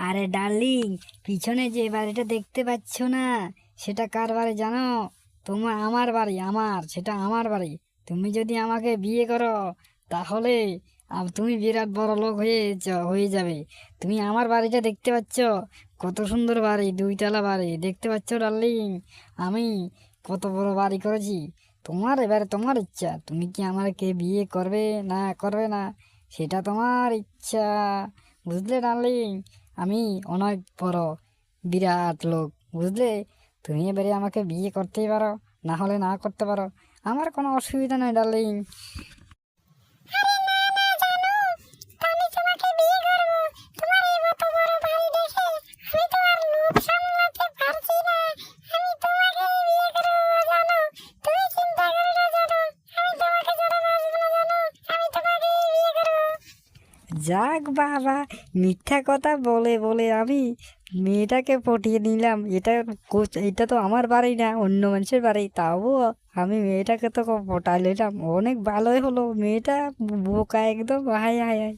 আরে ডার্লিং, পিছনে যে বাড়িটা দেখতে পাচ্ছ না, সেটা কার বাড়ি জানো? আমার বাড়ি, সেটা আমার বাড়ি। তুমি যদি আমাকে বিয়ে করো, তাহলে তুমি বিরাট বড় লোক হয়ে যাবে। তুমি আমার বাড়িটা দেখতে পাচ্ছ? কত সুন্দর বাড়ি, 2 তলা বাড়ি দেখতে পাচ্ছ ডার্লিং? আমি কত বড় বাড়ি করেছি। এবারে তোমার ইচ্ছা, তুমি কি আমাকে বিয়ে করবে না করবে না, সেটা তোমার ইচ্ছা। বুঝলে ডার্লিং? আমি অনেক বড় বিরাট লোক, বুঝলে? তুমি এবারে আমাকে বিয়ে করতেই পারো, না হলে না করতে পারো, আমার কোনো অসুবিধা নেই ডার্লিং। যাক বাবা, মিথ্যা কথা বলে বলে আমি মেয়েটাকে পটিয়ে নিলাম। এটা তো আমার বাড়ি না, অন্য মানুষের বাড়ি, তাও আমি মেয়েটাকে তো পটাই নিলাম। অনেক ভালোই হলো, মেয়েটা বোকা একদম। High high high.